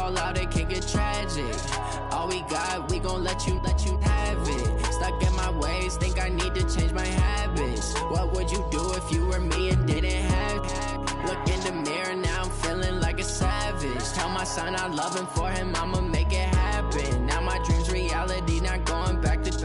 ball out, it can get tragic. All we got, we gon' let you have it. Stuck in my ways, think I need to change my habits. What would you do if you were me and didn't have it? Look in the mirror, now I'm feeling like a savage. Tell my son I love him, for him I'ma make it happen. Now my dream's reality, not going back to.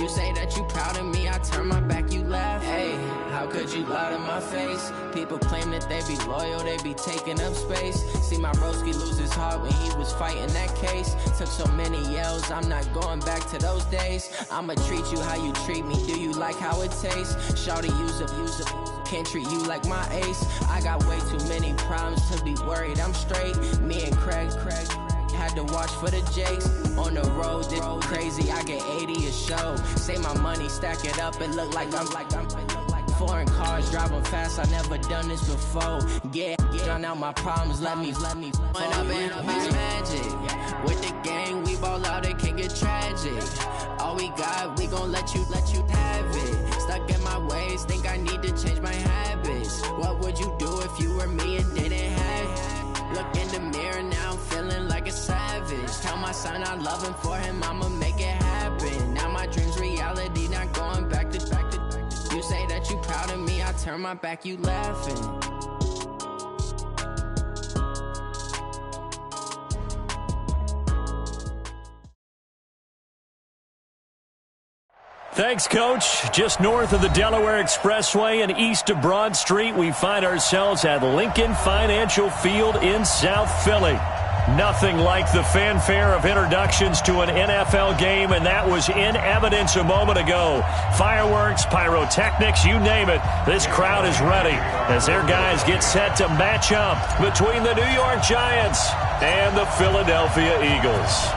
You say that you proud of me, I turn my back, you laugh. Hey, how could you lie to my face? People claim that they be loyal, they be taking up space. See my broski lose his heart when he was fighting that case. Took so many yells, I'm not going back to those days. I'ma treat you how you treat me, do you like how it tastes? Shawty, use up, can't treat you like my ace. I got way too many problems to be worried, I'm straight. Me and Craig had to watch for the Jakes. On the road, this crazy, I get 80 a show. Say my money, stack it up, it look like I'm foreign cars, driving fast, I never done this before. Yeah, drown out my problems, let me When up and up is magic. With the gang, we ball out, it can get tragic. All we got, we gon' let you have it. Stuck in my ways, think I need to change my habits. What would you do if you were me and didn't have it? Look in the mirror, now I'm feeling like a savage. Tell my son I love him, for him I'ma make it happen. Now my dream's reality, not going back to. You say that you proud of me, I turn my back, you laughing. Thanks, Coach. Just north of the Delaware Expressway and east of Broad Street, we find ourselves at Lincoln Financial Field in South Philly. Nothing like the fanfare of introductions to an NFL game, and that was in evidence a moment ago. Fireworks, pyrotechnics, you name it. This crowd is ready as their guys get set to match up between the New York Giants and the Philadelphia Eagles.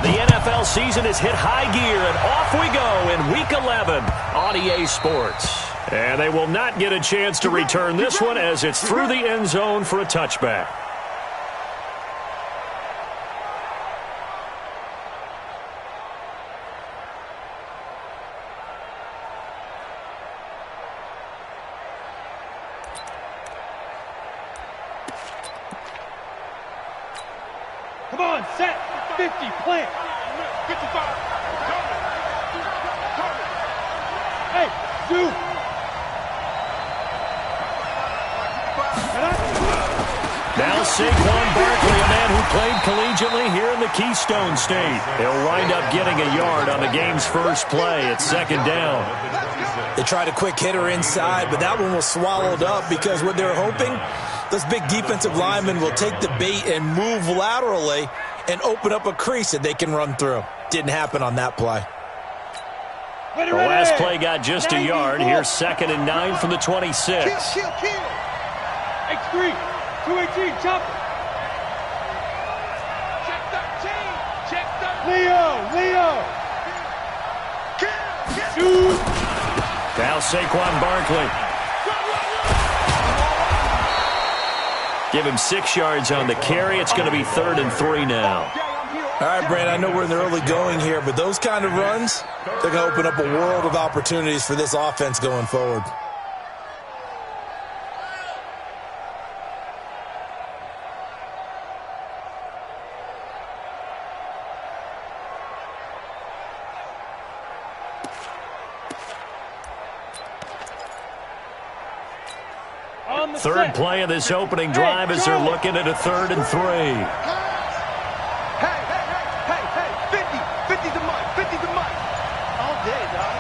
The NFL season has hit high gear, and off we go in Week 11 on EA Sports. And they will not get a chance to return this one as it's through the end zone for a touchback. Come on, set, 50, plant. 55, hey, do. Now Saquon Barkley, a man who played collegiately here in the Keystone State. He'll wind up getting a yard on the game's first play at second down. They tried a quick hitter inside, but that one was swallowed up because what they're hoping, those big defensive linemen will take the bait and move laterally and open up a crease that they can run through. Didn't happen on that play. The last play got just a yard. Here's 2nd and 9 from the 26. Kill. X3, 218, chop it. Check 13. Leo. Shoot. Now Saquon Barkley. Give him 6 yards on the carry. It's going to be 3rd and 3 now. All right, Brand, I know we're in the early going here, but those kind of runs, they're going to open up a world of opportunities for this offense going forward. Third play of this opening drive as they're looking at a 3rd and 3. Hey, 50 the mic. All day, dog.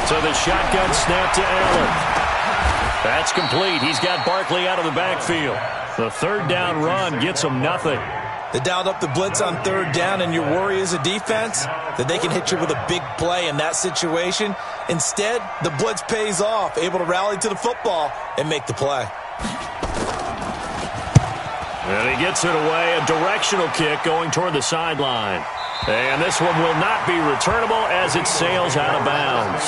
So the shotgun snap to Allen. That's complete. He's got Barkley out of the backfield. The 3rd down run gets him nothing. They dialed up the blitz on 3rd down, and your worry as a defense that they can hit you with a big play in that situation. Instead, the blitz pays off, able to rally to the football and make the play. And he gets it away, a directional kick going toward the sideline. And this one will not be returnable as it sails out of bounds.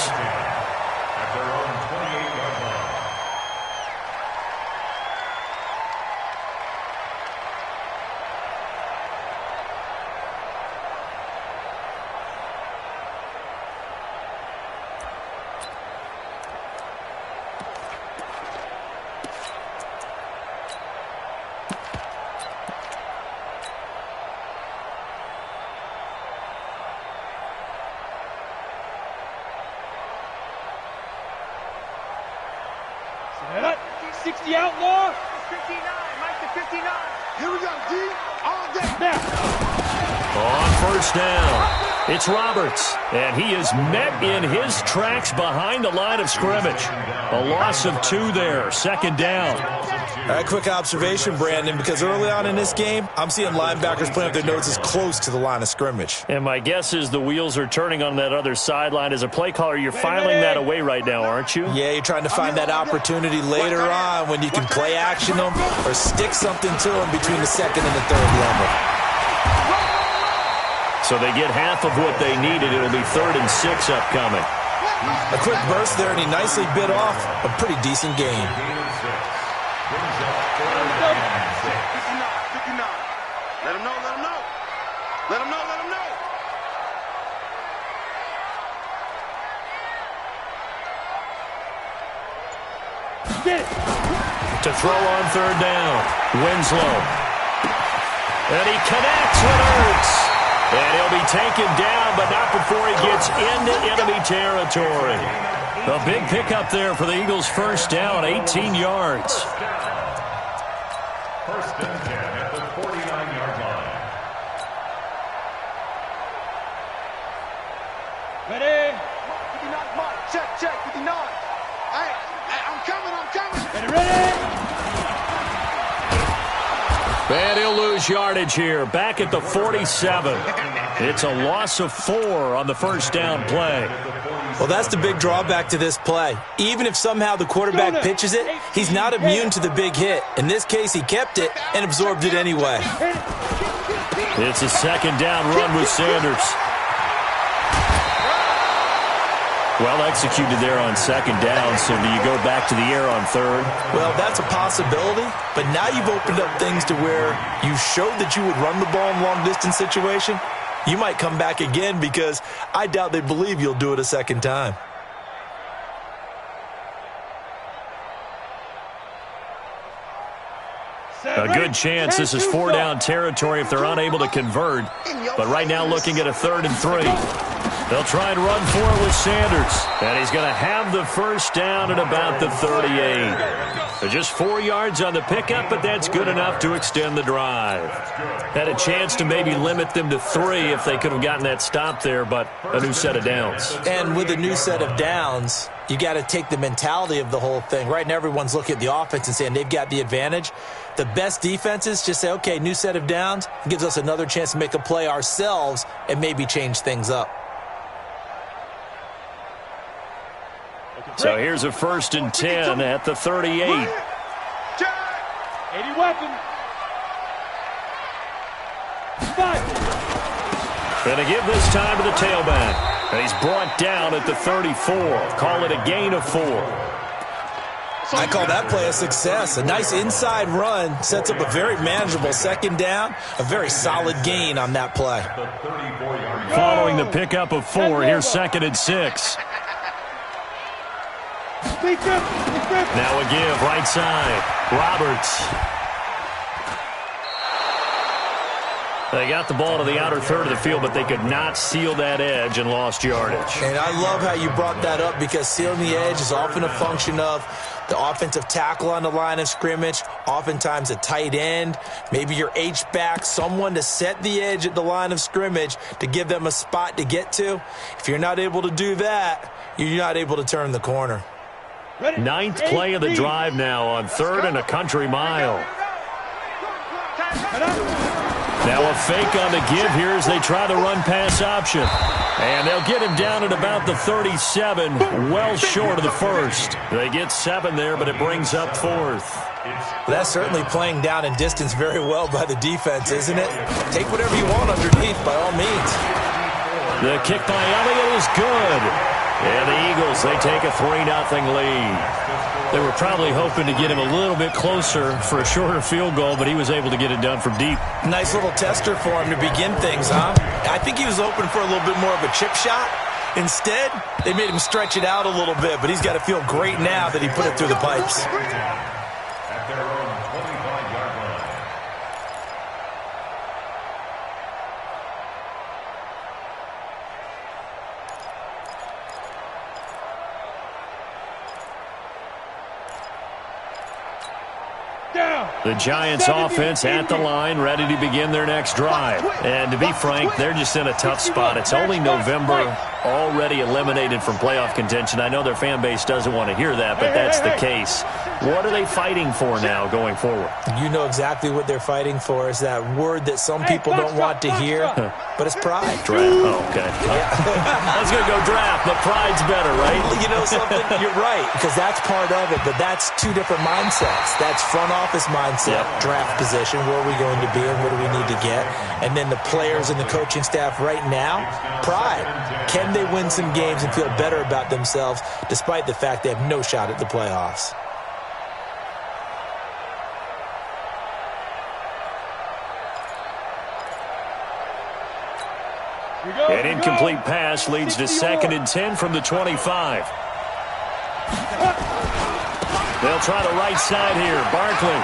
60 outlaw. 59, Mike the 59. Here we go, D. All day. Now. On first down, it's Roberts, and he is met in his tracks behind the line of scrimmage. A loss of 2 there, second down. All right, quick observation, Brandon, because early on in this game, I'm seeing linebackers playing up their noses close to the line of scrimmage. And my guess is the wheels are turning on that other sideline. As a play caller, you're filing that away right now, aren't you? Yeah, you're trying to find that opportunity later on when you can play action them or stick something to them between the second and the third level. So they get half of what they needed. It'll be 3rd and 6 upcoming. A quick burst there, and he nicely bit off a pretty decent game. 59. Let him know, let him know. Let him know, let him know. Get it. To throw on 3rd down, Winslow. And he connects with Ertz. And he'll be taken down, but not before he gets into enemy territory. A big pickup there for the Eagles' first down, 18 yards. First and 10 at the 49-yard line. Ready? 59, Mike. Check, 59. Hey, I'm coming. Ready? And he'll lose yardage here, back at the 47. It's a loss of 4 on the first down play. Well, that's the big drawback to this play. Even if somehow the quarterback pitches it, he's not immune to the big hit. In this case, he kept it and absorbed it anyway. It's a second down run with Sanders. Well executed there on second down, so do you go back to the air on 3rd? Well, that's a possibility, but now you've opened up things to where you showed that you would run the ball in long-distance situation. You might come back again because I doubt they believe you'll do it a second time. A good chance this is 4-down territory if they're unable to convert. But right now looking at a 3rd and 3. They'll try and run for it with Sanders. And he's going to have the first down at about the 38. So just 4 yards on the pickup, but that's good enough to extend the drive. Had a chance to maybe limit them to 3 if they could have gotten that stop there, but a new set of downs. And with a new set of downs, you got to take the mentality of the whole thing. Right now everyone's looking at the offense and saying they've got the advantage. The best defenses just say, okay, new set of downs. It gives us another chance to make a play ourselves and maybe change things up. So here's a 1st and 10 at the 38. 80 weapon. 5. Going to give this time to the tailback. And he's brought down at the 34. Call it a gain of 4. I call that play a success. A nice inside run sets up a very manageable second down. A very solid gain on that play. Following the pickup of 4, here's 2nd and 6. Now a give, right side. Roberts. They got the ball to the outer third of the field, but they could not seal that edge and lost yardage. And I love how you brought that up because sealing the edge is often a function of the offensive tackle on the line of scrimmage, oftentimes a tight end, maybe your H-back, someone to set the edge at the line of scrimmage to give them a spot to get to. If you're not able to do that, you're not able to turn the corner. 9th play of the drive now on 3rd and a country mile. Now a fake on the give here as they try the run-pass option. And they'll get him down at about the 37, well short of the first. They get 7 there, but it brings up 4th. That's certainly playing down in distance very well by the defense, isn't it? Take whatever you want underneath, by all means. The kick by Elliott is good. And the Eagles, they take a 3-0 lead. They were probably hoping to get him a little bit closer for a shorter field goal, but he was able to get it done from deep. Nice little tester for him to begin things, huh? I think he was open for a little bit more of a chip shot. Instead, they made him stretch it out a little bit, but he's got to feel great now that he put it through the pipes. At their own 25-yard line. The Giants offense at the line, ready to begin their next drive. And to be frank, they're just in a tough spot. It's only November, already eliminated from playoff contention. I know their fan base doesn't want to hear that, but that's the case. What are they fighting for now going forward? You know exactly what they're fighting for. Is that word that some people don't want to hear, but it's pride. Draft. Oh, okay. I was going to go draft, but pride's better, right? You know something? You're right, because that's part of it, but that's two different mindsets. That's front office mindset, draft position, where are we going to be and what do we need to get? And then the players and the coaching staff right now, pride. Can they win some games and feel better about themselves despite the fact they have no shot at the playoffs? An incomplete pass leads to 2nd and 10 from the 25. They'll try the right side here. Barkley.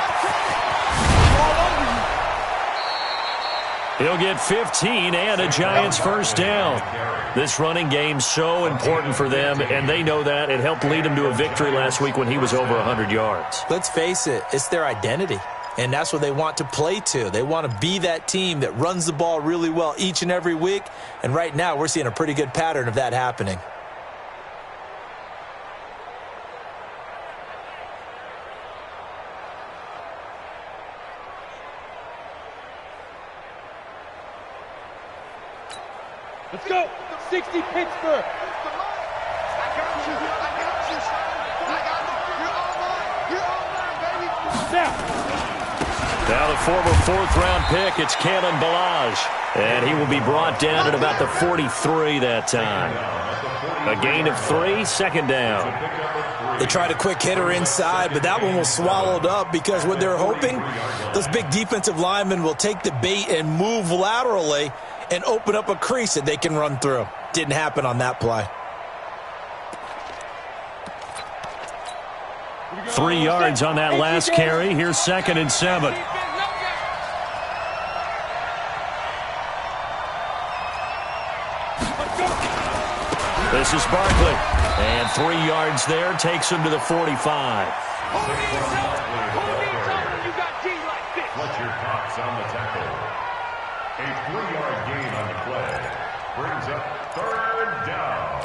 He'll get 15 and a Giants first down. This running game's so important for them, and they know that. It helped lead them to a victory last week when he was over 100 yards. Let's face it, it's their identity. And that's what they want to play to. They want to be that team that runs the ball really well each and every week. And right now, we're seeing a pretty good pattern of that happening. Let's go. 60 Pittsburgh. I got you. I got you. I got you. You're all mine. You're all mine, baby. Now. Now the former 4th-round pick, it's Kalen Ballage. And he will be brought down at about the 43 that time. A gain of 3, 2nd down. They tried a quick hitter inside, but that one was swallowed up because what they're hoping, those big defensive linemen will take the bait and move laterally and open up a crease that they can run through. Didn't happen on that play. 3 yards on that last carry. Here's 2nd and 7. This is Barkley. And 3 yards there takes him to the 45. What's your thoughts on the tackle? A 3-yard gain on the play brings up 3rd down.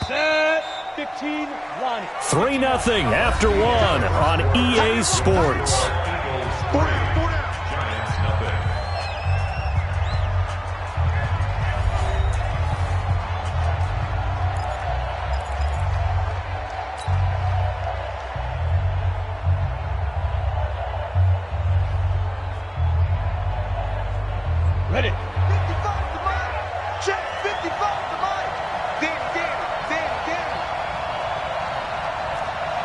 Set. 15, line. 3-0 after 1 on EA Sports. Giants nothing. Ready. 55 to Mike. Check. 55 to Mike. Damn.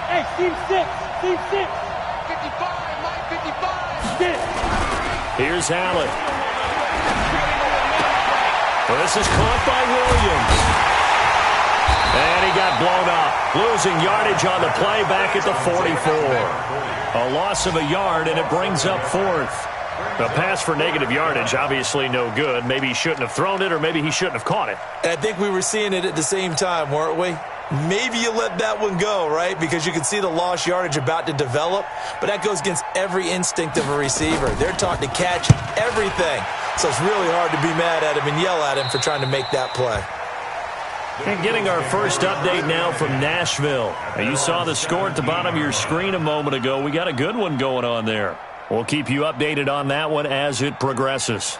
Hey, Team 6. 55, Mike, 55. Get it. Here's Allen. Well, this is caught by Williams. And he got blown up. Losing yardage on the play back at the 44. A loss of a yard, and it brings up 4th. A pass for negative yardage, obviously no good. Maybe he shouldn't have thrown it, or maybe he shouldn't have caught it. And I think we were seeing it at the same time, weren't we? Maybe you let that one go, right? Because you can see the lost yardage about to develop. But that goes against every instinct of a receiver. They're taught to catch everything. So it's really hard to be mad at him and yell at him for trying to make that play. And getting our first update now from Nashville. Now, you saw the score at the bottom of your screen a moment ago. We got a good one going on there. We'll keep you updated on that one as it progresses.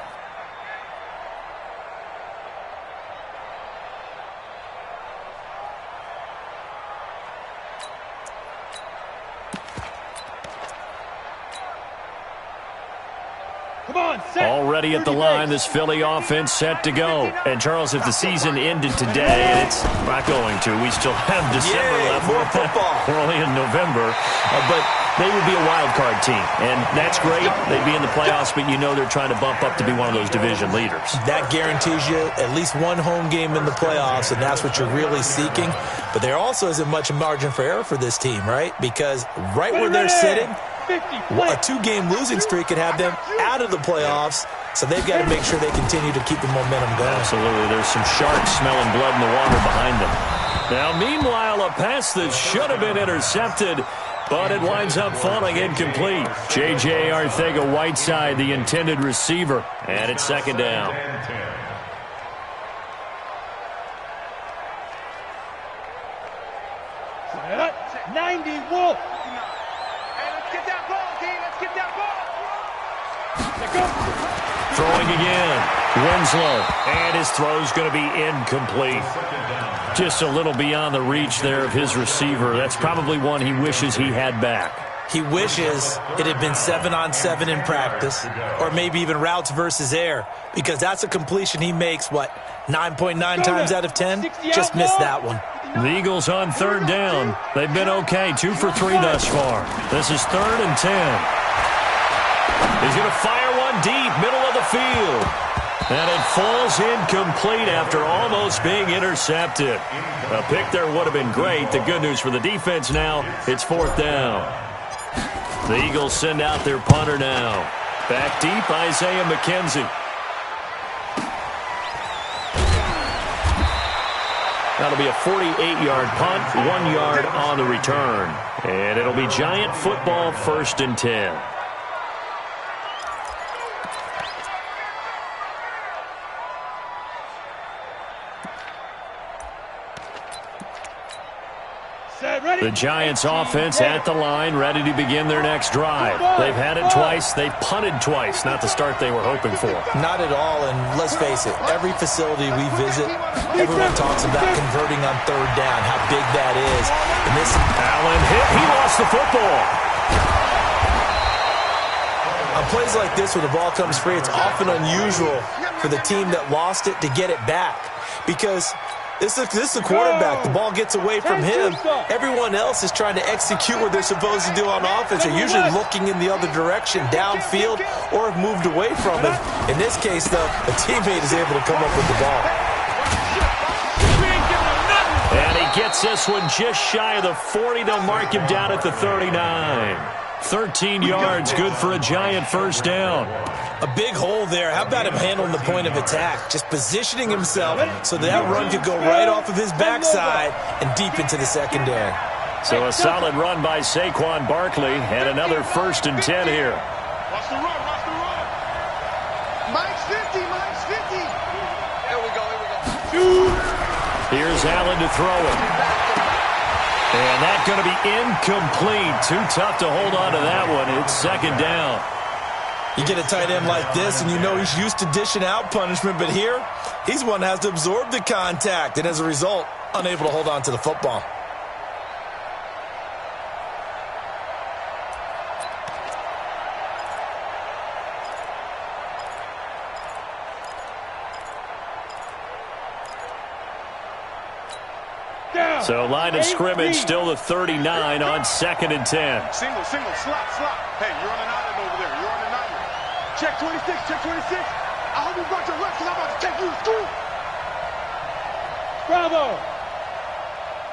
Already at the line, this Philly offense set to go. And, Charles, if the season ended today, and it's not going to, we still have December left. More football. We're only in November. But they would be a wild card team. And that's great. They'd be in the playoffs, but you know they're trying to bump up to be one of those division leaders. That guarantees you at least one home game in the playoffs, and that's what you're really seeking. But there also isn't much margin for error for this team, right? Because right where they're sitting, a 2-game losing streak could have them out of the playoffs, so they've got to make sure they continue to keep the momentum going. Absolutely. There's some sharks smelling blood in the water behind them. Now, meanwhile, a pass that should have been intercepted but it winds up falling incomplete. J.J. Arcega-Whiteside, the intended receiver, and it's second down. 90 Wolf. Hey, let's get that ball, D. Let's get that ball. Throwing again. Winslow. And his throw's going to be incomplete. Just a little beyond the reach there of his receiver. That's probably one he wishes he had back. He wishes it had been 7-on-7 in practice, or maybe even routes versus air, because that's a completion he makes, 9.9 times out of 10? Just missed that one. The Eagles on third down. They've been okay, 2 for 3 thus far. This is 3rd and 10. He's going to fire one deep, middle of the field. And it falls incomplete after almost being intercepted. A pick there would have been great. The good news for the defense now, it's 4th down. The Eagles send out their punter now. Back deep, Isaiah McKenzie. That'll be a 48-yard punt, 1 yard on the return. And it'll be Giant football, 1st and 10. The Giants offense at the line, ready to begin their next drive. They've had it twice. They've punted twice. Not the start they were hoping for. Not at all, and let's face it, every facility we visit, everyone talks about converting on 3rd down, how big that is. And this Allen hit. He lost the football. On plays like this where the ball comes free, it's often unusual for the team that lost it to get it back, because this is the quarterback. The ball gets away from him. Everyone else is trying to execute what they're supposed to do on offense. They're usually looking in the other direction, downfield, or have moved away from it. In this case, though, a teammate is able to come up with the ball. And he gets this one just shy of the 40. They'll mark him down at the 39. 13 yards, good for a Giant 1st down. A big hole there. How about him handling the point of attack? Just positioning himself so that run could go right off of his backside and deep into the secondary. So a solid run by Saquon Barkley and another 1st and 10 here. Watch the run, watch the run. Mike's 50, Mike's 50. There we go, here we go. Here's Allen to throw it. And that's going to be incomplete. Too tough to hold on to that one. It's 2nd down. You get a tight end like this, and you know he's used to dishing out punishment, but here, he's one that has to absorb the contact, and as a result, unable to hold on to the football. So line of scrimmage still the 39 on 2nd and 10. Single, slot. Hey, you're on an island over there. You're on an island. Check 26, check 26. I hope you brought your left because I'm about to take you to school. Bravo.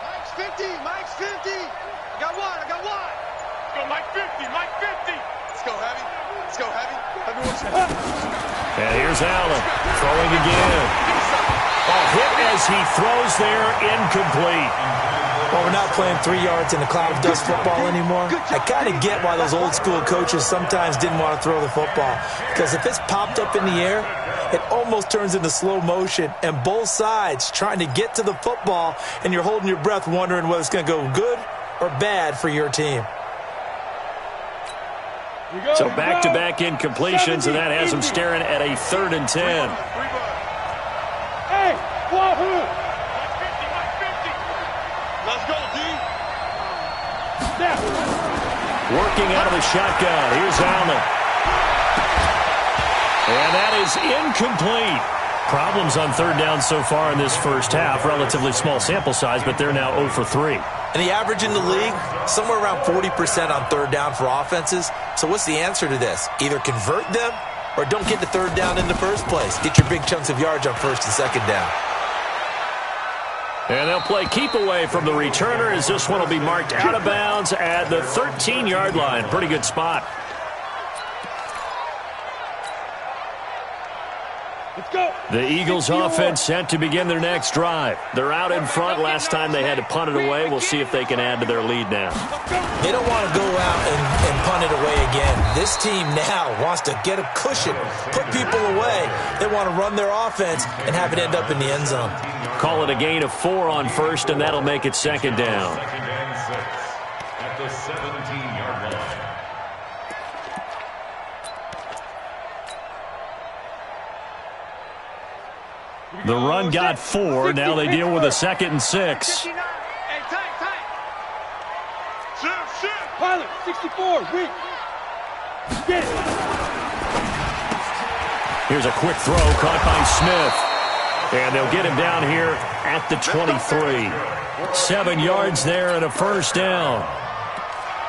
Mike's 50, Mike's 50. I got one. Let's go, Mike 50, Mike 50. Let's go, heavy. Everyone say, and here's Allen throwing again. Hit as he throws there, incomplete. Well, we're not playing 3 yards in a cloud of dust football anymore. I kind of get why those old school coaches sometimes didn't want to throw the football, because if it's popped up in the air, it almost turns into slow motion, and both sides trying to get to the football, and you're holding your breath wondering whether it's going to go good or bad for your team. So back-to-back incompletions, and that has them staring at a 3rd and 10. hey, Wahoo! Mike 50. Let's go, D. Snap. Working out of the shotgun. Here's Allen. And that is incomplete. Problems on 3rd down so far in this first half. Relatively small sample size, but they're now 0 for 3. And the average in the league, somewhere around 40% on 3rd down for offenses. So what's the answer to this? Either convert them or don't get the 3rd down in the first place. Get your big chunks of yards on 1st and 2nd down. And they'll play keep away from the returner as this one will be marked out of bounds at the 13-yard line. Pretty good spot. Let's go. The Eagles offense set to begin their next drive. They're out in front. Last time they had to punt it away. We'll see if they can add to their lead now. They don't want to go out and punt it away again. This team now wants to get a cushion, put people away. They want to run their offense and have it end up in the end zone. Call it a gain of 4 on first, and that'll make it second down. Second and 6 at the 17-yard line. The run got 4. Now they deal with a 2nd and 6. Hey, tight. Pilot, 64, weak. Get it. Here's a quick throw caught by Smith. And they'll get him down here at the 23. 7 yards there and a first down.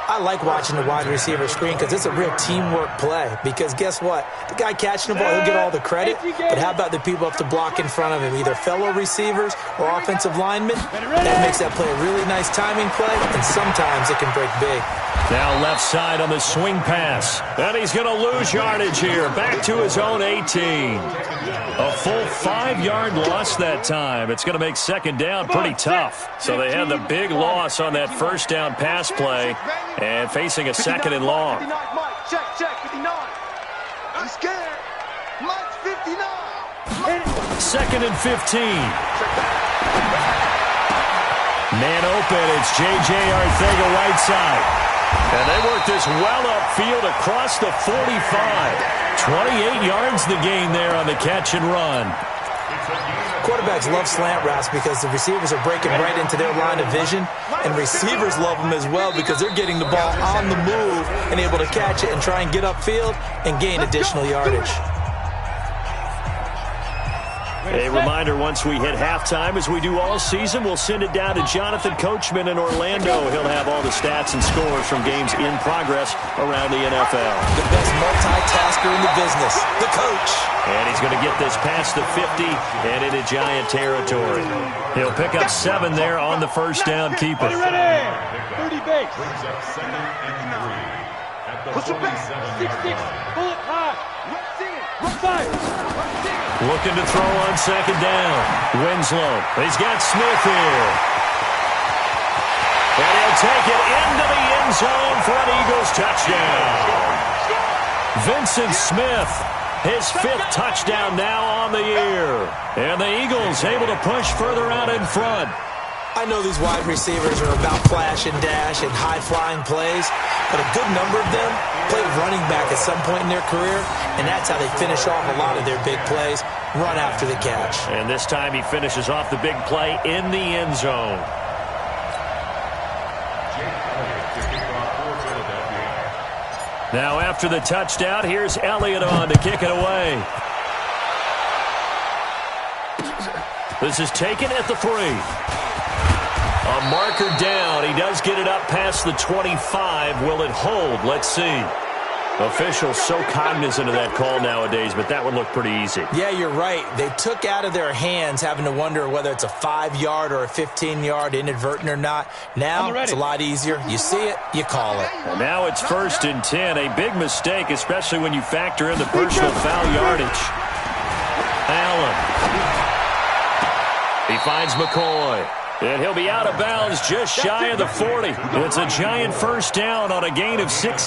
I like watching the wide receiver screen because it's a real teamwork play. Because guess what? The guy catching the ball, he'll get all the credit. But how about the people up to block in front of him, either fellow receivers or offensive linemen? That makes that play a really nice timing play, and sometimes it can break big. Now left side on the swing pass. And he's going to lose yardage here. Back to his own 18. A full 5-yard loss that time. It's going to make second down pretty tough. So they had the big loss on that first down pass play and facing a second and long. Check, 59. I'm scared. Mike's 59. Second and 15. Man open. It's J.J. Arthega right side. And they work this well upfield across the 45. 28 yards the gain there on the catch and run. Quarterbacks love slant routes because the receivers are breaking right into their line of vision, and receivers love them as well because they're getting the ball on the move and able to catch it and try and get upfield and gain additional yardage. A reminder, once we hit halftime, as we do all season, we'll send it down to Jonathan Coachman in Orlando. He'll have all the stats and scores from games in progress around the NFL. The best multitasker in the business, the coach. And he's going to get this past the 50 and into Giant territory. He'll pick up 7 there on the first down keeper. 30 base. Brings up 2nd and 3 at the 6-6, 47-yard line. bullet high. Run side. Looking to throw on second down. Winslow. He's got Smith here. And he'll take it into the end zone for an Eagles touchdown. Vincent Smith, his 5th touchdown now on the year. And the Eagles able to push further out in front. I know these wide receivers are about flash and dash and high-flying plays, but a good number of them played running back at some point in their career, and that's how they finish off a lot of their big plays, run after the catch. And this time he finishes off the big play in the end zone. Now after the touchdown, here's Elliott on to kick it away. This is taken at the 3. A marker down. He does get it up past the 25. Will it hold? Let's see. Officials so cognizant of that call nowadays, but that would look pretty easy. Yeah, you're right. They took out of their hands having to wonder whether it's a 5-yard or a 15-yard inadvertent or not. Now it's a lot easier. You see it, you call it. And now it's 1st and 10. A big mistake, especially when you factor in the personal foul yardage. Allen. He finds McCoy. And he'll be out of bounds just shy of the 40. It's a Giant first down on a gain of 16.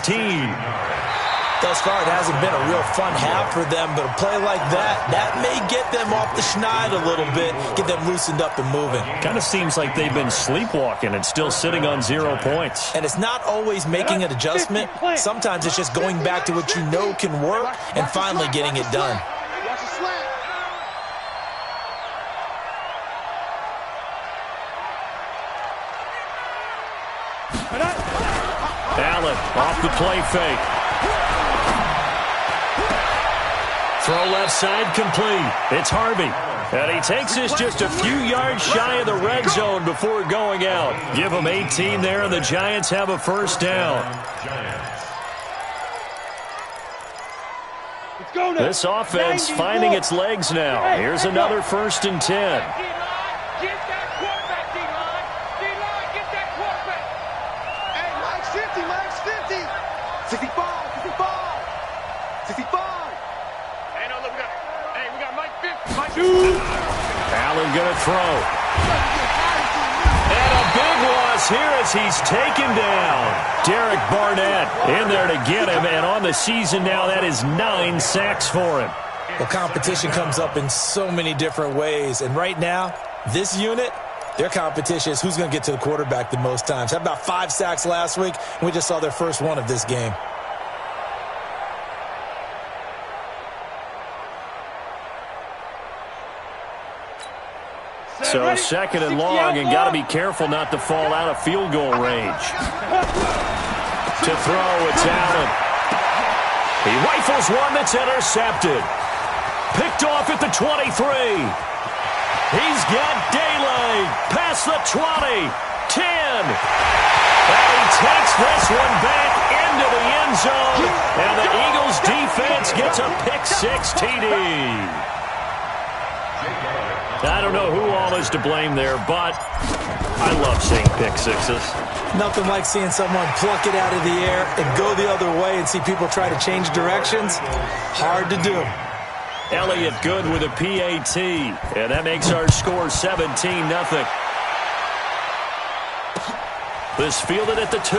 Thus far, it hasn't been a real fun half for them, but a play like that may get them off the schneid a little bit, get them loosened up and moving. Kind of seems like they've been sleepwalking and still sitting on 0 points. And it's not always making an adjustment. Sometimes it's just going back to what you know can work and finally getting it done. Allen off the play fake. Throw left side complete. It's Harvey. And he takes this just a few yards shy of the red zone before going out. Give him 18 there, and the Giants have a first down. This offense finding its legs now. Here's another 1st and 10. going to throw. And a big loss here as he's taken down. Derek Barnett in there to get him, and on the season now, that is 9 sacks for him. Well, competition comes up in so many different ways, and right now, this unit, their competition is who's going to get to the quarterback the most times. Had about 5 sacks last week, and we just saw their first one of this game. So second and long, and got to be careful not to fall out of field goal range. To throw, it's Allen. He rifles one that's intercepted. Picked off at the 23. He's got daylight. Past the 20. 10. And he takes this one back into the end zone. And the Eagles defense gets a pick-6 TD. I don't know who all is to blame there, but I love seeing pick-sixes. Nothing like seeing someone pluck it out of the air and go the other way and see people try to change directions. Hard to do. Elliott good with a PAT, and that makes our score 17-0. This fielded at the 2.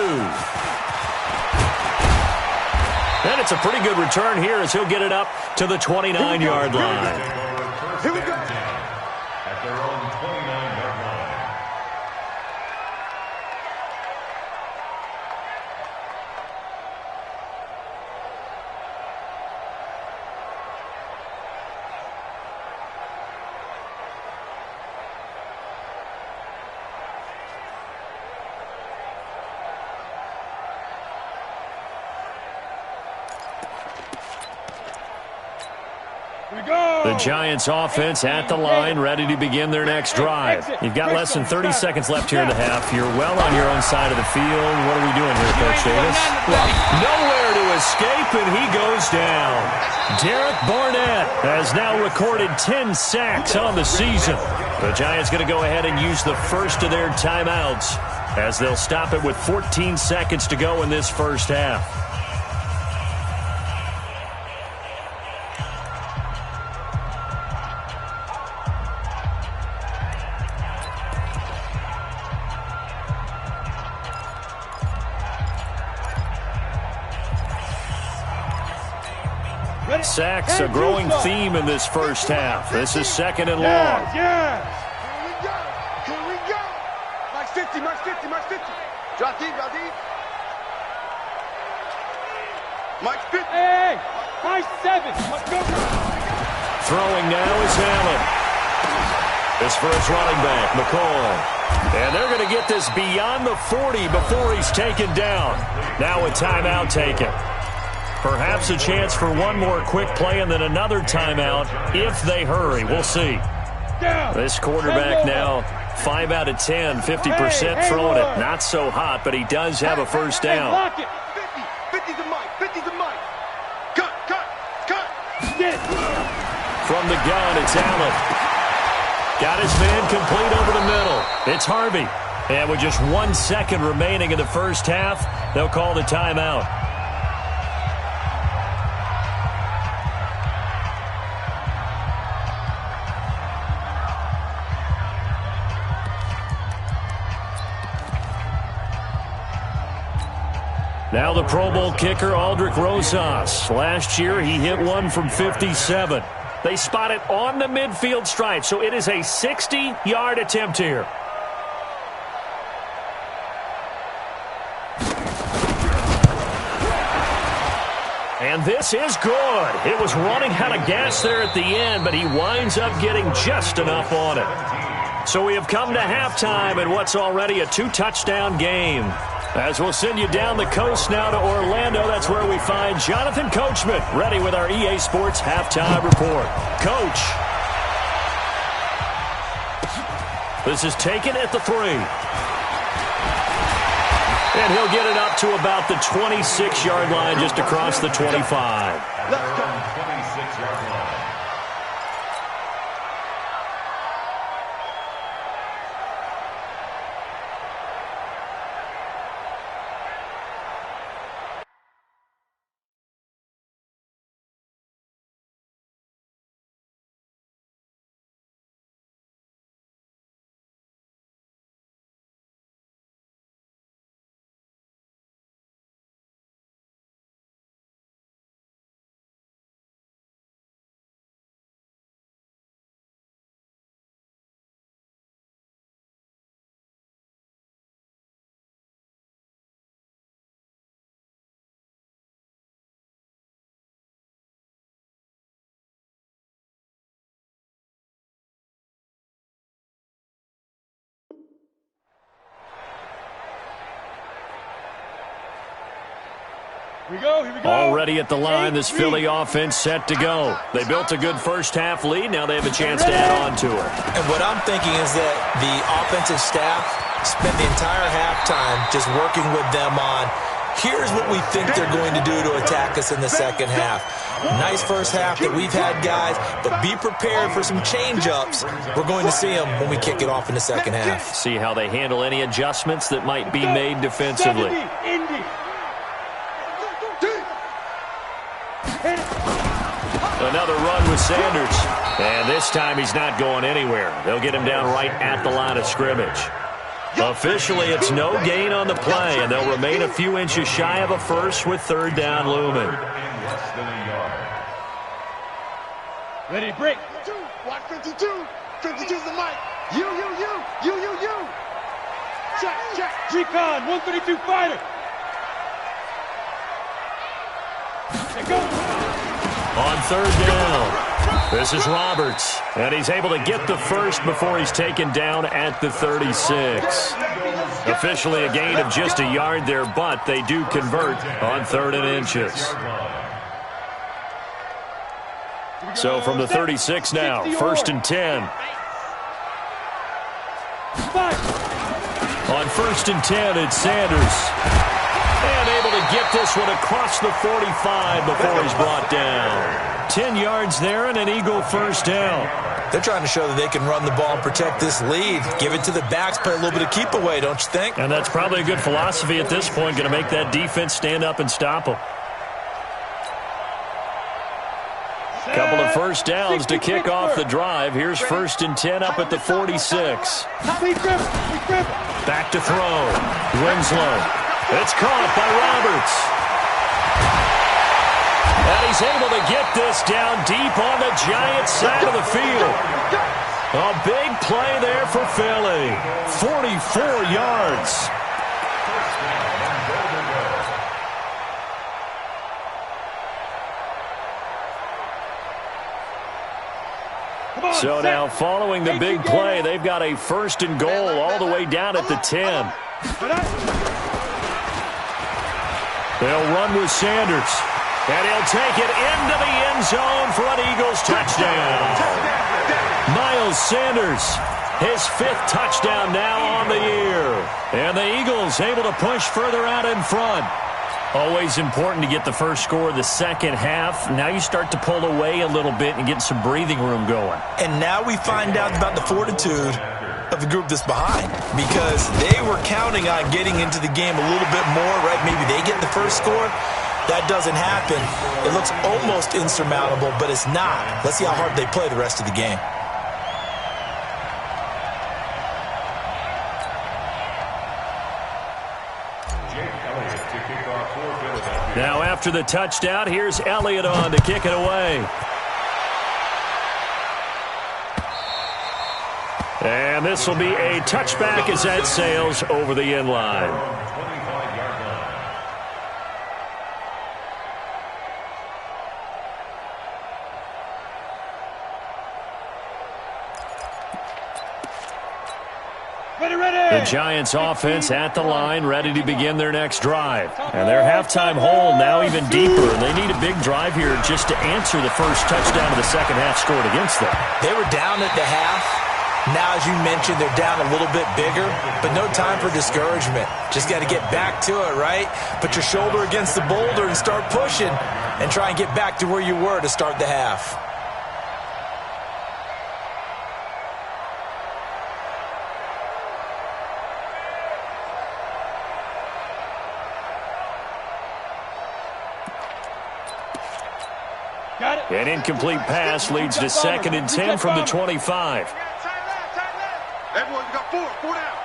And it's a pretty good return here as he'll get it up to the 29-yard line. Here we go. At their own 29-yard line. The Giants offense at the line, ready to begin their next drive. You've got less than 30 seconds left here in the half. You're well on your own side of the field. What are we doing here, Coach Davis? Nowhere to escape, and he goes down. Derek Barnett has now recorded 10 sacks on the season. The Giants going to go ahead and use the first of their timeouts as they'll stop it with 14 seconds to go in this first half. Sacks, a growing theme in this first half. This is second and long. Yes. Here we go. Max 50, max 50, max 50. Drop deep, drop deep. Max 50. Hey, max 7. Let's go. Throwing now is Allen. This first running back, McCoy. And they're going to get this beyond the 40 before he's taken down. Now a timeout taken. Perhaps a chance for one more quick play and then another timeout if they hurry. We'll see. This quarterback now 5 out of 10, 50% throwing it. Not so hot, but he does have a first down. 50 to Mike, 50 to Mike. Cut. From the gun, it's Allen. Got his man complete over the middle. It's Harvey. And with just 1 second remaining in the first half, they'll call the timeout. Now the Pro Bowl kicker, Aldrick Rosas. Last year, he hit one from 57. They spot it on the midfield stripe, so it is a 60-yard attempt here. And this is good. It was running out of gas there at the end, but he winds up getting just enough on it. So we have come to halftime in what's already a 2-touchdown game. As we'll send you down the coast now to Orlando, that's where we find Jonathan Coachman, ready with our EA Sports Halftime Report. Coach. This is taken at the 3. And he'll get it up to about the 26-yard line just across the 25. Let's go. Here we go, here we go. Already at the line, this Philly offense set to go. They built a good first-half lead. Now they have a chance to add on to it. And what I'm thinking is that the offensive staff spent the entire halftime just working with them on, here's what we think they're going to do to attack us in the second half. Nice first half that we've had, guys, but be prepared for some change-ups. We're going to see them when we kick it off in the second half. See how they handle any adjustments that might be made defensively. Another run with Sanders. And this time he's not going anywhere. They'll get him down right at the line of scrimmage. Officially, it's no gain on the play, and they'll remain a few inches shy of a first with third down looming. Ready, break. Watch 52. 52's the mic. You. Check. Recon, 132 fighter. There goes. On third down, this is Roberts, and he's able to get the first before he's taken down at the 36. Officially a gain of just a yard there, but they do convert on 3rd and inches. So from the 36 now, 1st and 10. On 1st and 10, it's Sanders. And able to get this one across the 45 before he's brought down. 10 yards there and an Eagle first down. They're trying to show that they can run the ball and protect this lead. Give it to the backs, play a little bit of keep away, don't you think? And that's probably a good philosophy at this point, going to make that defense stand up and stop them. Couple of first downs to kick off the drive. Here's 1st and 10 up at the 46. Back to throw. Winslow. It's caught by Roberts. And he's able to get this down deep on the Giants side of the field. A big play there for Philly. 44 yards. So now following the big play, they've got a 1st and goal all the way down at the 10. They'll run with Sanders. And he'll take it into the end zone for an Eagles touchdown. Miles Sanders, his 5th touchdown now on the year. And the Eagles able to push further out in front. Always important to get the first score of the second half. Now you start to pull away a little bit and get some breathing room going. And now we find out about the fortitude of the group that's behind, because they were counting on getting into the game a little bit more, right? Maybe they get the first score. That doesn't happen. It looks almost insurmountable, but it's not. Let's see how hard they play the rest of the game. Now after the touchdown, here's Elliott on to kick it away. And this will be a touchback as that sails over the end line. The Giants offense at the line, ready to begin their next drive. And their halftime hole now even deeper, and they need a big drive here just to answer the first touchdown of the second half scored against them. They were down at the half. Now, as you mentioned, they're down a little bit bigger, but no time for discouragement. Just got to get back to it, right? Put your shoulder against the boulder and start pushing and try and get back to where you were to start the half. An incomplete pass leads to 2nd and 10 from the 25. Everyone, you got 4 down.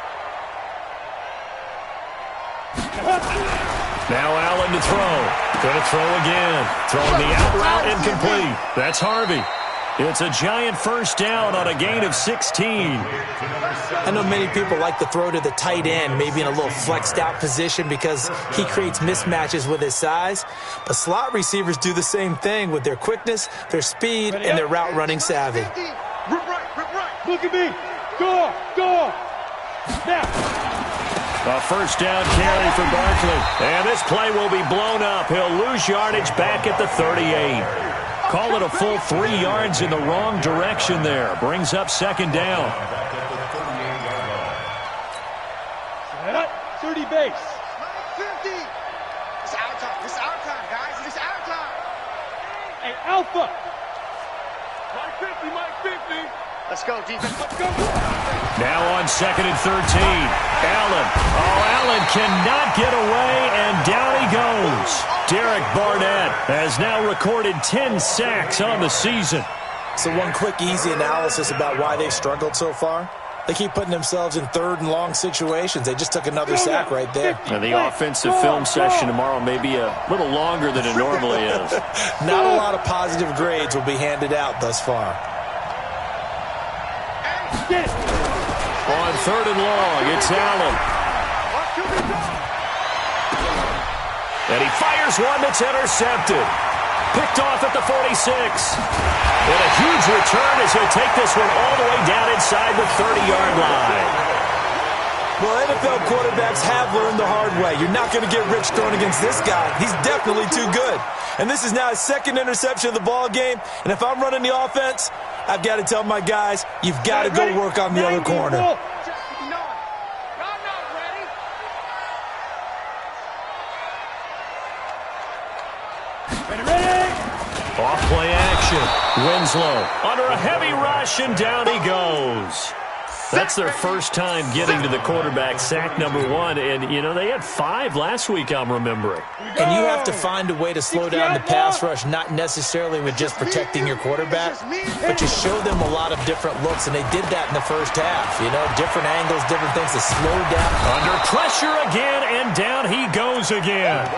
Now Allen to throw. Going to throw again. Throwing the out route incomplete. That's Harvey. It's a Giant first down on a gain of 16. I know many people like to throw to the tight end, maybe in a little flexed out position because he creates mismatches with his size. But slot receivers do the same thing with their quickness, their speed, and their route running savvy. Rip right. Look at me. Go. Now. A first down carry for Barkley. And this play will be blown up. He'll lose yardage back at the 38. Call it a full 3 yards in the wrong direction there. Brings up second down. 30 base. 50. It's our time. It's our time, guys. It's our time. Hey, Alpha. Mike 50, Mike 50. Let's go, defense. Let's go. Now on 2nd and 13. Allen. Oh, Allen cannot get away, and down he goes. Derek Barnett has now recorded 10 sacks on the season. So one quick, easy analysis about why they've struggled so far. They keep putting themselves in 3rd and long situations. They just took another sack right there. And the offensive film session tomorrow may be a little longer than it normally is. Not a lot of positive grades will be handed out thus far. On 3rd and long, it's Allen. And he fires one that's intercepted. Picked off at the 46. And a huge return as he'll take this one all the way down inside the 30-yard line. Well, NFL quarterbacks have learned the hard way. You're not going to get rich throwing against this guy. He's definitely too good. And this is now his 2nd interception of the ball game. And if I'm running the offense, I've got to tell my guys, you've got to go work on the other corner. Off-play action. Winslow under a heavy rush, and down he goes. That's their first time getting to the quarterback, sack number 1. And, you know, they had 5 last week, I'm remembering. And you have to find a way to slow down the pass rush, not necessarily with just protecting your quarterback, but to show them a lot of different looks. And they did that in the first half. You know, different angles, different things to slow down. Under pressure again, and down he goes again.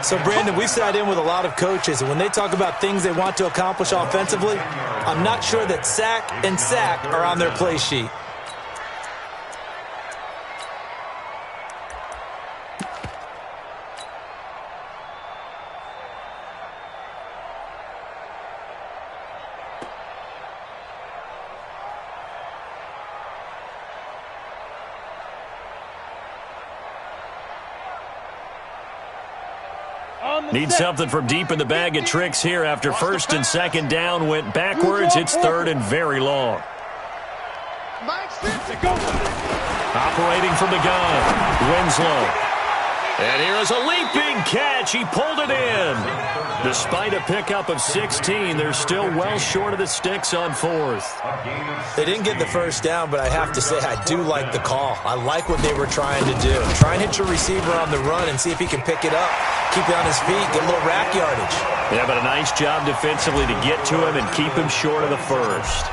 So, Brandon, we sat in with a lot of coaches, and when they talk about things they want to accomplish offensively, I'm not sure that sack and sack are on their play sheet. Need something from deep in the bag of tricks here after 1st and 2nd down went backwards. It's 3rd and very long. Operating from the gun, Winslow. And here is a leaping catch. He pulled it in. Despite a pickup of 16, they're still well short of the sticks on 4th. They didn't get the first down, but I have to say I do like the call. I like what they were trying to do. Try and hit your receiver on the run and see if he can pick it up. Keep it on his feet, get a little rack yardage. Yeah, but a nice job defensively to get to him and keep him short of the first.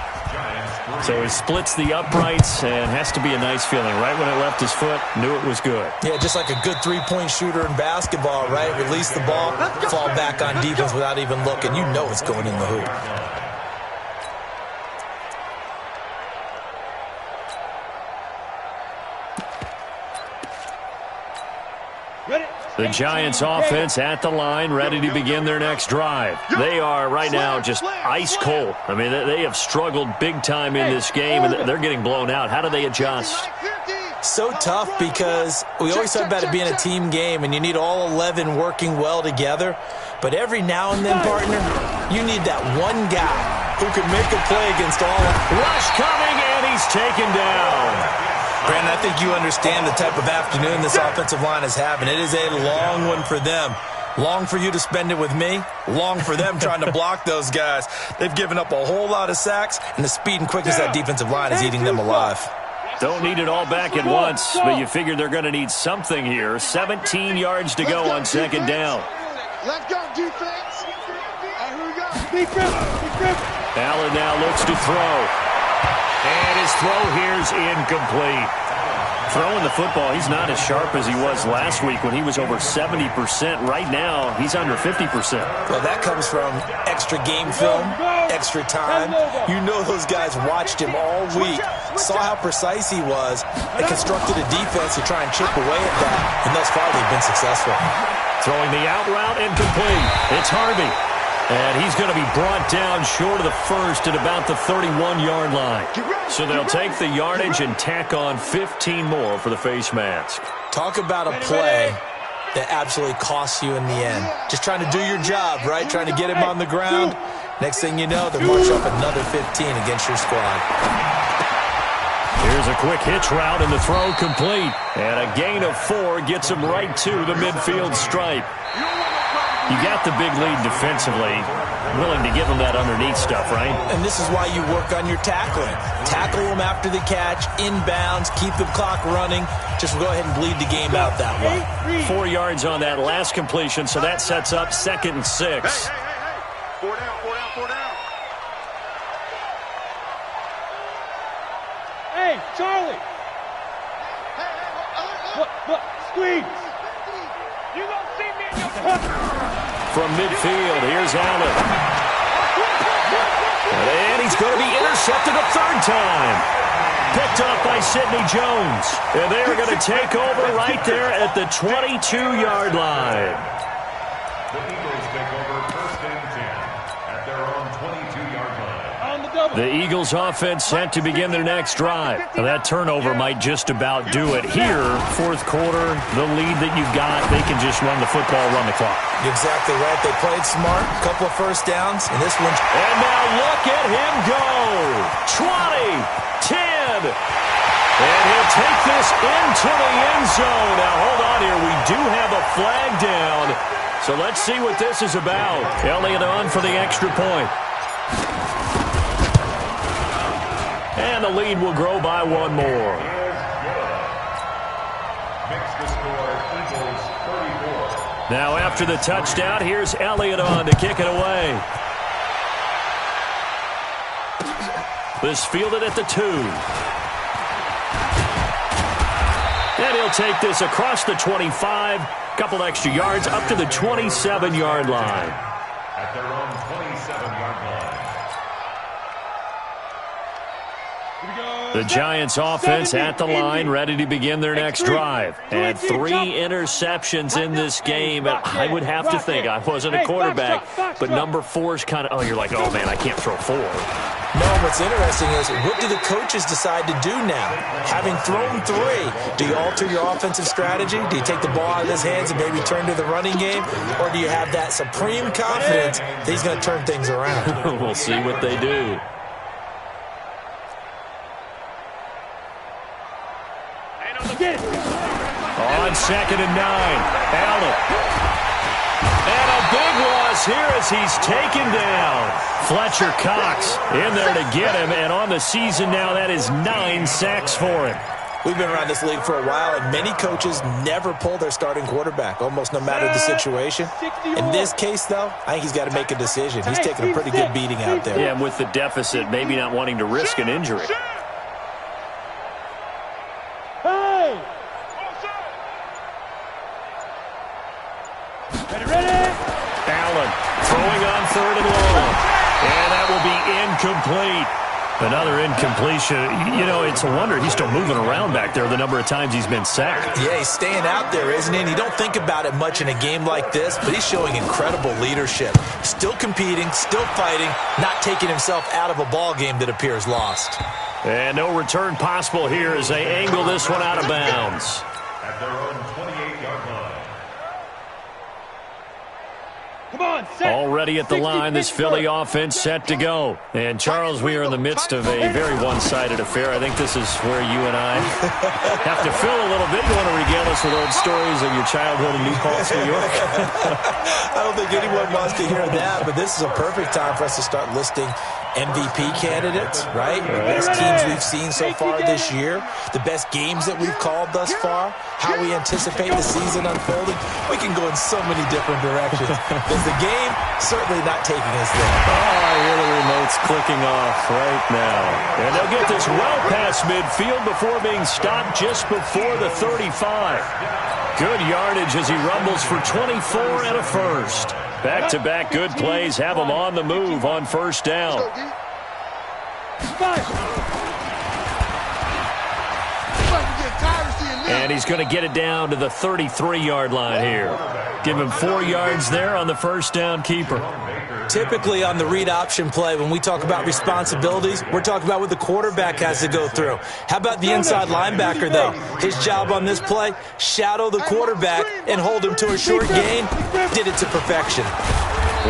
So he splits the uprights and has to be a nice feeling. Right when it left his foot, knew it was good. Yeah, just like a good three-point shooter in basketball, right? Release the ball, fall back on defense without even looking. You know it's going in the hoop. The Giants offense at the line, ready to begin their next drive. They are right now just ice cold. I mean, they have struggled big time in this game, and they're getting blown out. How do they adjust? So tough because we always talk about it being a team game, and you need all 11 working well together. But every now and then, partner, you need that one guy who can make a play against all. Rush coming, and he's taken down. Brandon, I think you understand the type of afternoon this offensive line is having. It is a long one for them. Long for you to spend it with me. Long for them trying to block those guys. They've given up a whole lot of sacks, and the speed and quickness of that defensive line is eating them alive. Don't need it all back at once, but you figure they're going to need something here. 17 yards to go on 2nd down. Let's go, defense. Here we go. Defense. Allen now looks to throw. And his throw here is incomplete. Throwing the football, he's not as sharp as he was last week when he was over 70%. Right now, he's under 50%. Well, that comes from extra game film, extra time. You know those guys watched him all week, saw how precise he was, and constructed a defense to try and chip away at that. And thus far, they've been successful. Throwing the out route incomplete. It's Harvey. And he's going to be brought down short of the first at about the 31-yard line. So they'll take the yardage and tack on 15 more for the face mask. Talk about a play that absolutely costs you in the end. Just trying to do your job, right? Trying to get him on the ground. Next thing you know, they're marching up another 15 against your squad. Here's a quick hitch route, and the throw complete. And a gain of 4 gets him right to the midfield stripe. You got the big lead defensively. Willing to give them that underneath stuff, right? And this is why you work on your tackling. Tackle them after the catch, inbounds, keep the clock running. Just go ahead and bleed the game out that way. 4 yards on that last completion, so that sets up 2nd and 6. Hey. 4 down. Hey, Charlie. Look, squeeze. You gonna see me in your... From midfield, here's Allen. And he's going to be intercepted a 3rd time. Picked up by Sidney Jones. And they're going to take over right there at the 22-yard line. The Eagles take over 1st and 10 at their own 22-yard line. The Eagles offense set to begin their next drive. Now that turnover might just about do it. Here, 4th quarter, the lead that you've got, they can just run the football, run the clock. Exactly right. They played smart, a couple of first downs, and this one... And now look at him go. 20, 10. And he'll take this into the end zone. Now hold on here. We do have a flag down. So let's see what this is about. Elliott on for the extra point. And the lead will grow by 1 more. Makes the score Eagles 34. Now after the touchdown, here's Elliott on to kick it away. This fielded at the 2. And he'll take this across the 25. Couple extra yards up to the 27-yard line. At their own 27-yard line. The Giants offense at the line, ready to begin their next drive. And 3 interceptions in this game. I would have to think, I wasn't a quarterback, but number 4 is kind of, you're like, oh man, I can't throw 4. No, what's interesting is, what do the coaches decide to do now? Having thrown 3, do you alter your offensive strategy? Do you take the ball out of his hands and maybe turn to the running game? Or do you have that supreme confidence that he's going to turn things around? We'll see what they do. On 2nd and 9, Allen. And a big loss here as he's taken down. Fletcher Cox in there to get him, and on the season now, that is 9 sacks for him. We've been around this league for a while, and many coaches never pull their starting quarterback, almost no matter the situation. In this case, though, I think he's got to make a decision. He's taking a pretty good beating out there. Yeah, and with the deficit, maybe not wanting to risk an injury. Allen throwing on 3rd and long. And that will be incomplete. Another incompletion. You know, it's a wonder he's still moving around back there the number of times he's been sacked. Yeah, he's staying out there, isn't he? And you don't think about it much in a game like this, but he's showing incredible leadership. Still competing, still fighting, not taking himself out of a ball game that appears lost. And no return possible here as they angle this one out of bounds. At their own 28-yard line. Already at the line, this Philly offense set to go. And, Charles, we are in the midst of a very one-sided affair. I think this is where you and I have to fill a little bit. You want to regale us with old stories of your childhood in New Paltz, New York? I don't think anyone wants to hear that, but this is a perfect time for us to start listing MVP candidates, right? The best teams we've seen so far this year, the best games that we've called thus far, how we anticipate the season unfolding. We can go in so many different directions. Because the game certainly not taking us there. Oh, I hear the remote's clicking off right now. And they'll get this well past midfield before being stopped just before the 35. Good yardage as he rumbles for 24 and a first. Back-to-back good plays have him on the move on 1st down. And he's going to get it down to the 33-yard line here. Give him 4 yards there on the first down keeper. Typically on the read option play, when we talk about responsibilities, we're talking about what the quarterback has to go through. How about the inside linebacker, though? His job on this play, shadow the quarterback and hold him to a short gain. Did it to perfection.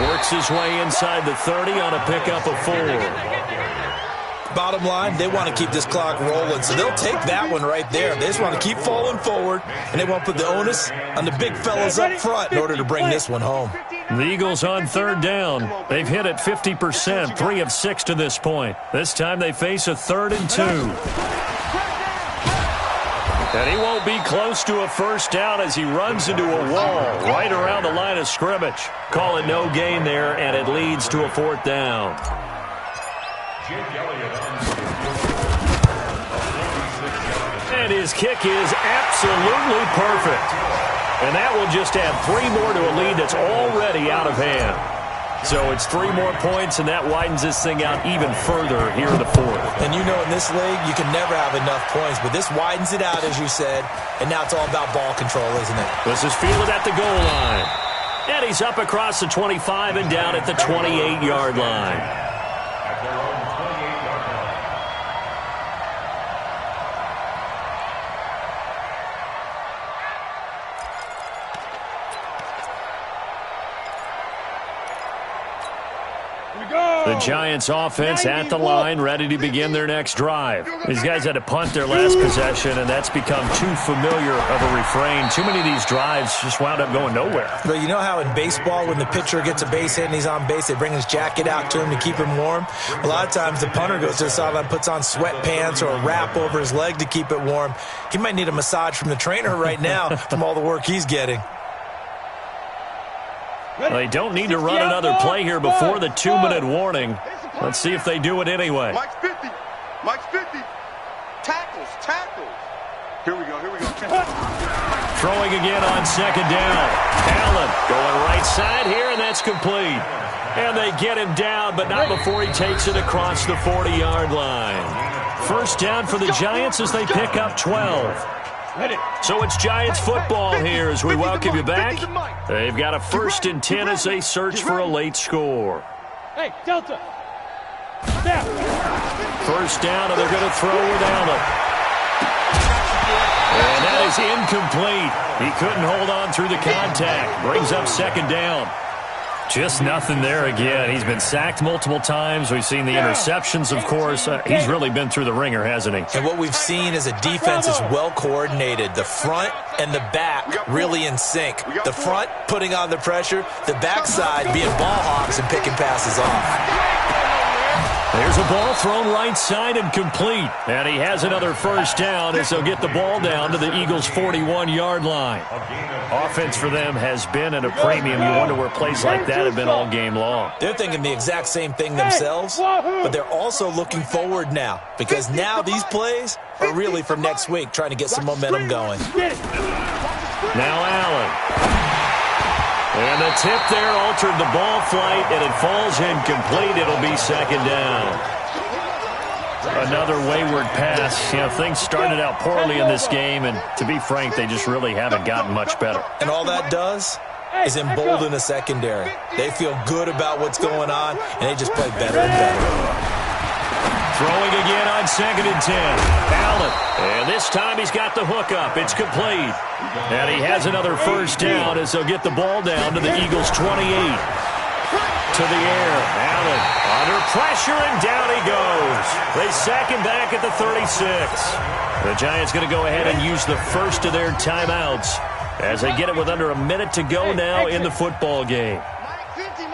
Works his way inside the 30 on a pickup of 4. Bottom line, they want to keep this clock rolling, so they'll take that one right there. They just want to keep falling forward, and they want to put the onus on the big fellas up front in order to bring this one home. The Eagles on third down. They've hit it 50%, 3 of 6 to this point. This time they face a 3rd and 2. And he won't be close to a first down as he runs into a wall right around the line of scrimmage. Call it no gain there, and it leads to a 4th down. And his kick is absolutely perfect. And that will just add 3 more to a lead that's already out of hand. So it's 3 more points, and that widens this thing out even further here in the 4th. And you know in this league, you can never have enough points, but this widens it out, as you said, and now it's all about ball control, isn't it? This is fielded at the goal line. And he's up across the 25 and down at the 28-yard line. The Giants offense at the line, ready to begin their next drive. These guys had to punt their last possession, and that's become too familiar of a refrain. Too many of these drives just wound up going nowhere. But you know how in baseball, when the pitcher gets a base hit and he's on base, they bring his jacket out to him to keep him warm? A lot of times the punter goes to the sideline, puts on sweatpants or a wrap over his leg to keep it warm. He might need a massage from the trainer right now from all the work he's getting. They don't need to run another play here before the 2-minute warning. Let's see if they do it anyway. Mike's 50. Mike's 50. Tackles. Here we go. Throwing again on 2nd down. Allen going right side here, and that's complete. And they get him down, but not before he takes it across the 40-yard line. First down for the Giants as they pick up 12. So it's Giants football here as we welcome you back. They've got a 1st and 10 as they search for a late score. Hey, Delta. First down, and they're going to throw with Allen. And that is incomplete. He couldn't hold on through the contact. Brings up 2nd down. Just nothing there again. He's been sacked multiple times. We've seen the interceptions, of course. He's really been through the ringer, hasn't he? And what we've seen is a defense is well coordinated. The front and the back really in sync. The front putting on the pressure, the backside being ball hawks and picking passes off. There's a ball thrown right side and complete. And he has another first down as they'll get the ball down to the Eagles' 41-yard line. Offense for them has been at a premium. You wonder where plays like that have been all game long. They're thinking the exact same thing themselves, but they're also looking forward now because now these plays are really for next week, trying to get some momentum going. Now Allen. And the tip there altered the ball flight, and it falls incomplete. It'll be 2nd down. Another wayward pass. You know, things started out poorly in this game, and to be frank, they just really haven't gotten much better. And all that does is embolden the secondary. They feel good about what's going on, and they just play better and better. Throwing again on 2nd and 10. Allen. And this time he's got the hook up. It's complete. And he has another first down as they'll get the ball down to the Eagles' 28. To the air. Allen under pressure, and down he goes. They sack him back at the 36. The Giants going to go ahead and use the first of their timeouts as they get it with under a minute to go now in the football game. Mike 50.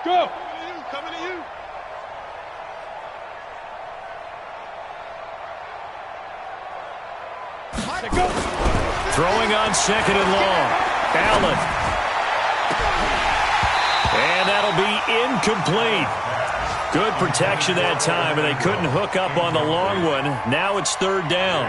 Go. Coming to you. Throwing on 2nd and long. Allen. And that'll be incomplete. Good protection that time, and they couldn't hook up on the long one. Now it's 3rd down.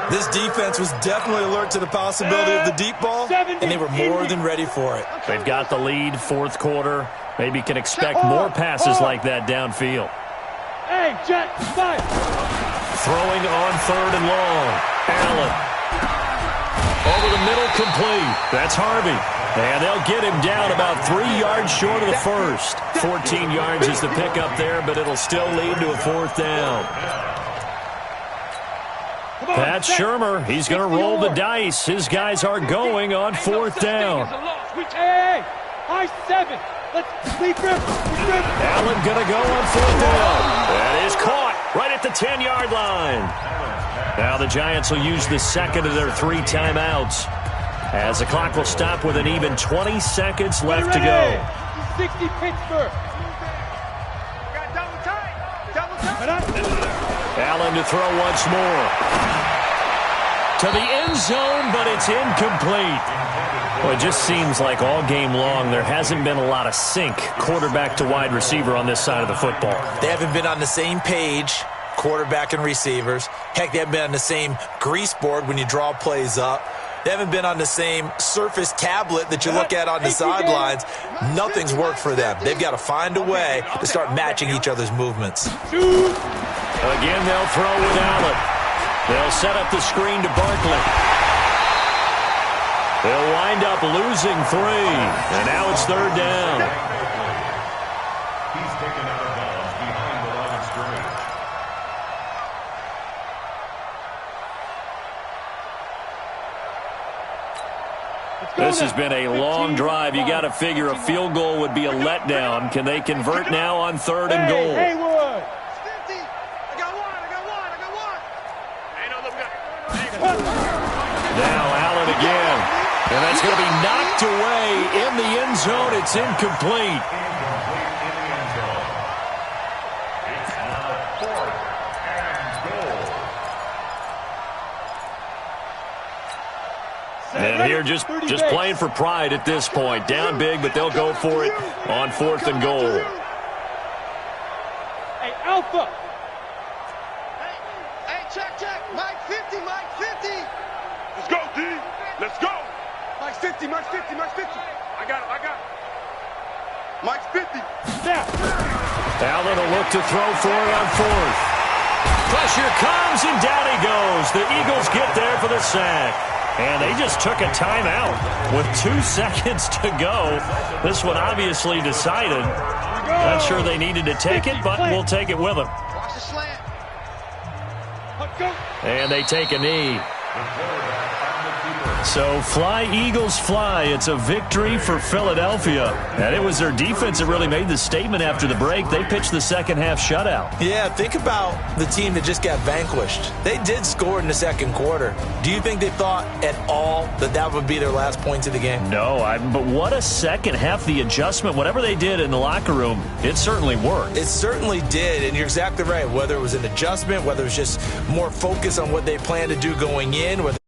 This defense was definitely alert to the possibility of the deep ball, and they were more than ready for it. They've got the lead, 4th quarter. Maybe can expect more passes like that downfield. Hey, Jet, fire. Throwing on 3rd and long. Allen. Over the middle, complete. That's Harvey. And they'll get him down about 3 yards short of the first. 14 yards is the pickup there, but it'll still lead to a 4th down. Pat Shurmur, he's going to roll the dice. His guys are going on 4th down. Hey, high 7. Let's sleep him. Allen going to go on 4th down. That is caught right at the 10-yard line. Now the Giants will use the second of their 3 timeouts, as the clock will stop with an even 20 seconds left to go. 60 Pittsburgh. Got double time. Allen to throw once more. To the end zone, but it's incomplete. Well, it just seems like all game long there hasn't been a lot of sync quarterback to wide receiver on this side of the football. They haven't been on the same page, quarterback and receivers. Heck, they haven't been on the same grease board when you draw plays up. They haven't been on the same Surface tablet that you look at on the sidelines. Nothing's worked for them. They've got to find a way to start matching each other's movements. Again, they'll throw with Allen. They'll set up the screen to Barkley. They'll wind up losing 3, and now it's 3rd down. He's taken out of bounds behind the line of scrimmage. This has been a long drive. You got to figure a field goal would be a letdown. Can they convert now on 3rd and goal? Haywood. Now Allen again. And that's going to be knocked away in the end zone. It's incomplete. It's now 4th and goal. And here just playing for pride at this point. Down big, but they'll go for it on 4th and goal. Hey, Alpha. Hey, check. Mike 50, Mike 50. Let's go, D. Let's go. Mike's 50. I got it. Mike's 50. Now. Allen will look to throw for it on 4th. Pressure comes, and down he goes. The Eagles get there for the sack. And they just took a timeout with 2 seconds to go. This one obviously decided. Not sure they needed to take it, but we'll take it with them. Watch the slant. And they take a knee. So fly, Eagles, fly. It's a victory for Philadelphia. And it was their defense that really made the statement after the break. They pitched the second half shutout. Yeah, think about the team that just got vanquished. They did score in the second quarter. Do you think they thought at all that that would be their last points of the game? No, but what a second half. The adjustment, whatever they did in the locker room, it certainly worked. It certainly did, and you're exactly right. Whether it was an adjustment, whether it was just more focus on what they planned to do going in, whether